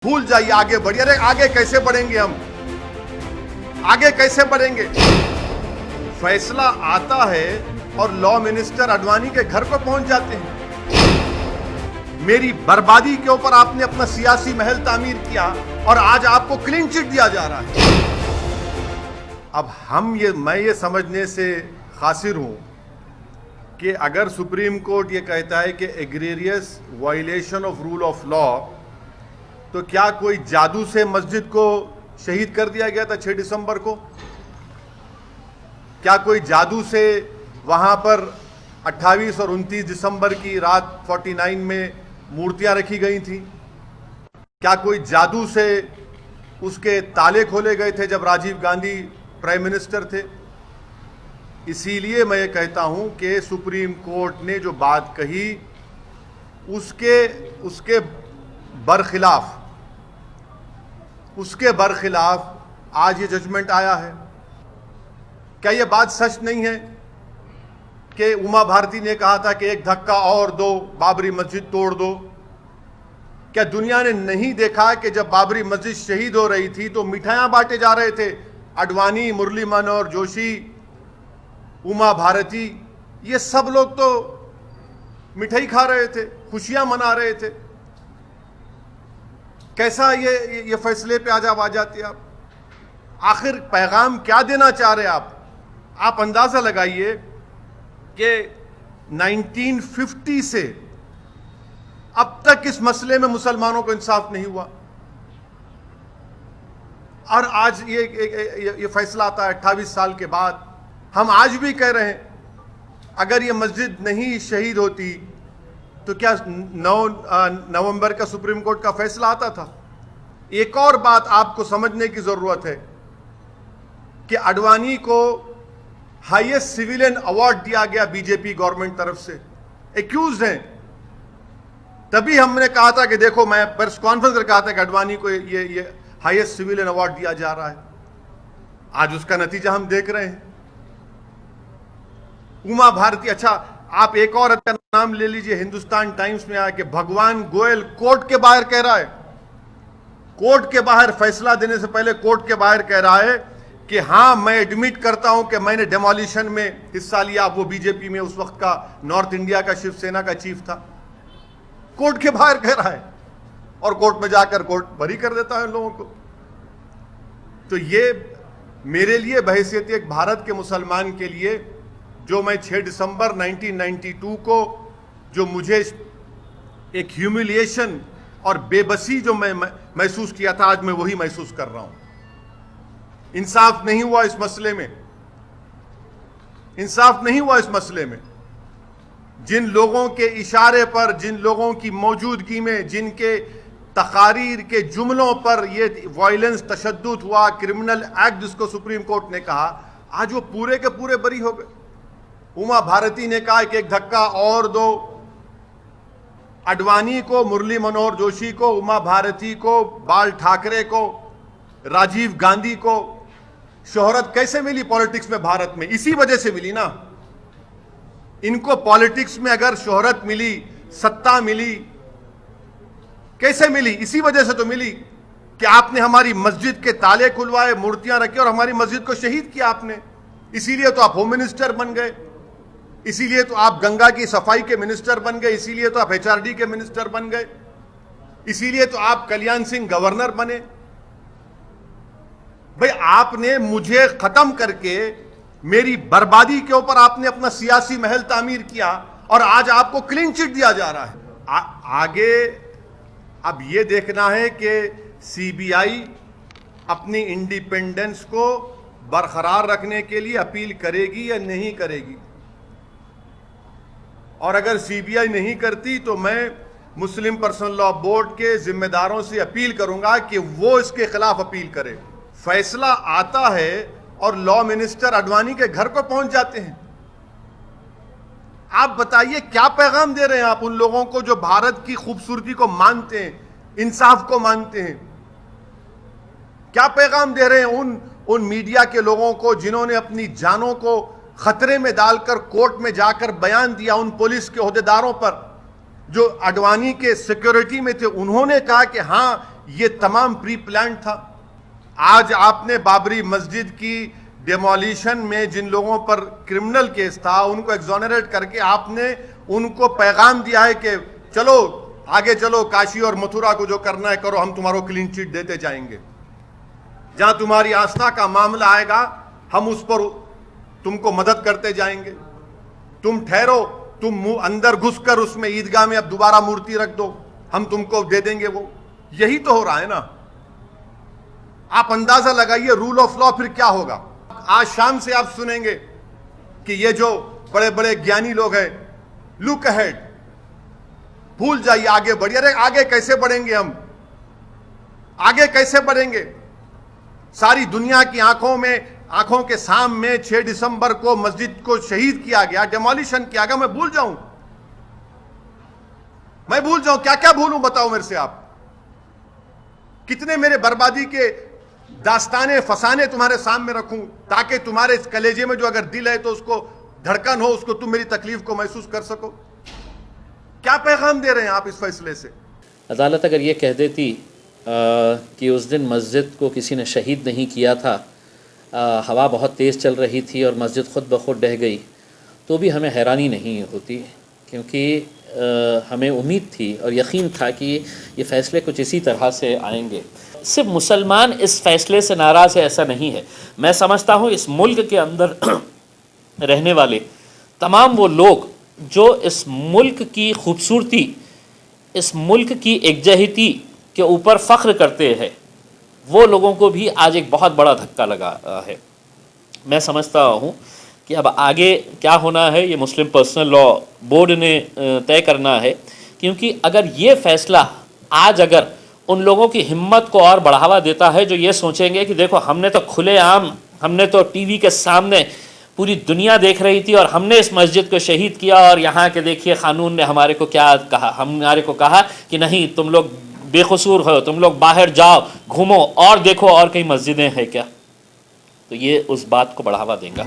भूल जाइए, आगे बढ़िए। अरे आगे कैसे बढ़ेंगे हम? आगे कैसे बढ़ेंगे? फैसला आता है और लॉ मिनिस्टर अडवाणी के घर पर पहुंच जाते हैं। मेरी बर्बादी के ऊपर आपने अपना सियासी महल तामीर किया और आज आपको क्लीन चिट दिया जा रहा है। अब मैं ये समझने से कासिर हूं कि अगर सुप्रीम कोर्ट ये कहता है कि egregious violation of rule of law, तो क्या कोई जादू से मस्जिद को शहीद कर दिया गया था 6 दिसंबर को? क्या कोई जादू से वहां पर 28 और 29 दिसंबर की रात 49 में मूर्तियां रखी गई थी? क्या कोई जादू से उसके ताले खोले गए थे जब राजीव गांधी प्राइम मिनिस्टर थे? इसीलिए मैं ये कहता हूं कि सुप्रीम कोर्ट ने जो बात कही उसके बरखिलाफ आज ये जजमेंट आया है। क्या ये बात सच नहीं है कि उमा भारती ने कहा था कि एक धक्का और दो, बाबरी मस्जिद तोड़ दो? क्या दुनिया ने नहीं देखा कि जब बाबरी मस्जिद शहीद हो रही थी तो मिठाइयां बांटे जा रहे थे? अडवाणी, मुरली मनोहर जोशी, उमा भारती, ये सब लोग तो मिठाई खा रहे थे, खुशियां मना रहे थे। कैसा ये फैसले पे आज आ जाते आप? आखिर पैगाम क्या देना चाह रहे आप? आप अंदाजा लगाइए कि 1950 से अब तक इस मसले में मुसलमानों को इंसाफ नहीं हुआ और आज ये फैसला आता है 28 साल के बाद। हम आज भी कह रहे हैं अगर ये मस्जिद नहीं शहीद होती तो क्या 9 नवंबर का सुप्रीम कोर्ट का फैसला आता था? एक और बात आपको समझने की जरूरत है कि अडवाणी को हाईएस्ट सिविलियन अवार्ड दिया गया बीजेपी गवर्नमेंट तरफ से, एक्यूज हैं। तभी हमने कहा था कि देखो, मैं प्रेस कॉन्फ्रेंस में कहा था कि अडवाणी को ये हाईएस्ट सिविलियन अवार्ड दिया जा रहा है। आज उसका नतीजा हम देख रहे हैं। उमा भारती, अच्छा आप एक और का नाम ले लीजिए, हिंदुस्तान टाइम्स में आया कि भगवान गोयल कोर्ट के बाहर कह रहा है, कोर्ट के बाहर फैसला देने से पहले कोर्ट के बाहर कह रहा है कि हां, मैं एडमिट करता हूं कि मैंने डेमोलिशन में हिस्सा लिया। वो बीजेपी में उस वक्त का नॉर्थ इंडिया का शिवसेना का चीफ था। कोर्ट के बाहर कह रहा है और कोर्ट में जाकर कोर्ट बरी कर देता है उन लोगों को। तो ये मेरे लिए बहैसियत एक भारत के मुसलमान के लिए, जो मैं 6 दिसंबर 1992 को जो मुझे एक ह्यूमिलिएशन और बेबसी जो मैं महसूस किया था, आज मैं वही महसूस कर रहा हूं। इंसाफ नहीं हुआ इस मसले में, इंसाफ नहीं हुआ इस मसले में। जिन लोगों के इशारे पर, जिन लोगों की मौजूदगी में, जिनके तकारीर के जुमलों पर ये वायलेंस, तशद्दुद हुआ, क्रिमिनल एक्ट जिसको सुप्रीम कोर्ट ने कहा, आज वो पूरे के पूरे बरी हो गए। उमा भारती ने कहा कि एक धक्का और दो। अडवाणी को, मुरली मनोहर जोशी को, उमा भारती को, बाल ठाकरे को, राजीव गांधी को शोहरत कैसे मिली पॉलिटिक्स में भारत में? इसी वजह से मिली ना। इनको पॉलिटिक्स में अगर शोहरत मिली, सत्ता मिली, कैसे मिली? इसी वजह से तो मिली कि आपने हमारी मस्जिद के ताले खुलवाए, मूर्तियां रखी और हमारी मस्जिद को शहीद किया आपने। इसीलिए तो आप होम मिनिस्टर बन गए, इसीलिए तो आप गंगा की सफाई के मिनिस्टर बन गए, इसीलिए तो आप एचआरडी के मिनिस्टर बन गए, इसीलिए तो आप कल्याण सिंह गवर्नर बने। भाई, आपने मुझे खत्म करके मेरी बर्बादी के ऊपर आपने अपना सियासी महल तामीर किया और आज आपको क्लीन चिट दिया जा रहा है। आगे अब यह देखना है कि सीबीआई अपनी इंडिपेंडेंस को बरकरार रखने के लिए अपील करेगी या नहीं करेगी। और अगर सीबीआई नहीं करती तो मैं मुस्लिम पर्सनल लॉ बोर्ड के जिम्मेदारों से अपील करूंगा कि वो इसके खिलाफ अपील करें। फैसला आता है और लॉ मिनिस्टर अडवाणी के घर पर पहुंच जाते हैं। आप बताइए क्या पैगाम दे रहे हैं आप उन लोगों को जो भारत की खूबसूरती को मानते हैं, इंसाफ को मानते हैं? क्या पैगाम दे रहे हैं उन मीडिया के लोगों को जिन्होंने अपनी जानों को खतरे में डालकर कोर्ट में जाकर बयान दिया? उन पुलिस के ओहदेदारों पर जो अडवाणी के सिक्योरिटी में थे, उन्होंने कहा कि हाँ, ये तमाम प्री प्लान था। आज आपने बाबरी मस्जिद की डेमोलिशन में जिन लोगों पर क्रिमिनल केस था उनको एक्सोनरेट करके आपने उनको पैगाम दिया है कि चलो आगे चलो, काशी और मथुरा को जो करना है करो, हम तुम्हारो क्लीन चिट देते जाएंगे। जहां तुम्हारी आस्था का मामला आएगा हम उस पर तुमको मदद करते जाएंगे। तुम ठहरो, तुम अंदर घुसकर उसमें ईदगाह में अब दोबारा मूर्ति रख दो, हम तुमको दे देंगे वो। यही तो हो रहा है ना। आप अंदाजा लगाइए रूल ऑफ लॉ फिर क्या होगा। आज शाम से आप सुनेंगे कि ये जो बड़े बड़े ज्ञानी लोग हैं, लुक अहेड, भूल जाइए, आगे बढ़िए। अरे आगे कैसे बढ़ेंगे हम, आगे कैसे बढ़ेंगे? सारी दुनिया की आंखों के सामने 6 दिसंबर को मस्जिद को शहीद किया गया, डेमोलिशन किया गया। मैं भूल जाऊं क्या क्या भूलूं, बताओ मेरे से आप। कितने मेरे बर्बादी के दास्ताने फसाने तुम्हारे सामने रखूं ताकि तुम्हारे इस कलेजे में जो अगर दिल है तो उसको धड़कन हो, उसको तुम मेरी तकलीफ को महसूस कर सको। क्या पैगाम दे रहे हैं आप इस फैसले से? अदालत अगर ये कह देती कि उस दिन मस्जिद को किसी ने शहीद नहीं किया था, हवा बहुत तेज़ चल रही थी और मस्जिद ख़ुद ब खुद ढह गई, तो भी हमें हैरानी नहीं होती, क्योंकि हमें उम्मीद थी और यकीन था कि ये फ़ैसले कुछ इसी तरह से आएंगे। सिर्फ मुसलमान इस फ़ैसले से नाराज़ है ऐसा नहीं है। मैं समझता हूँ इस मुल्क के अंदर रहने वाले तमाम वो लोग जो इस मुल्क की खूबसूरती, इस मुल्क की एकजहती के ऊपर फ़ख्र करते हैं, वो लोगों को भी आज एक बहुत बड़ा धक्का लगा है। मैं समझता हूँ कि अब आगे क्या होना है ये मुस्लिम पर्सनल लॉ बोर्ड ने तय करना है, क्योंकि अगर ये फ़ैसला आज अगर उन लोगों की हिम्मत को और बढ़ावा देता है जो ये सोचेंगे कि देखो हमने तो खुलेआम, हमने तो टीवी के सामने पूरी दुनिया देख रही थी और हमने इस मस्जिद को शहीद किया और यहाँ के देखिए क़ानून ने हमारे को क्या कहा, हमारे को कहा कि नहीं तुम लोग बेकसूर हो, तुम लोग बाहर जाओ, घूमो और देखो और कई मस्जिदें हैं क्या, तो ये उस बात को बढ़ावा देगा।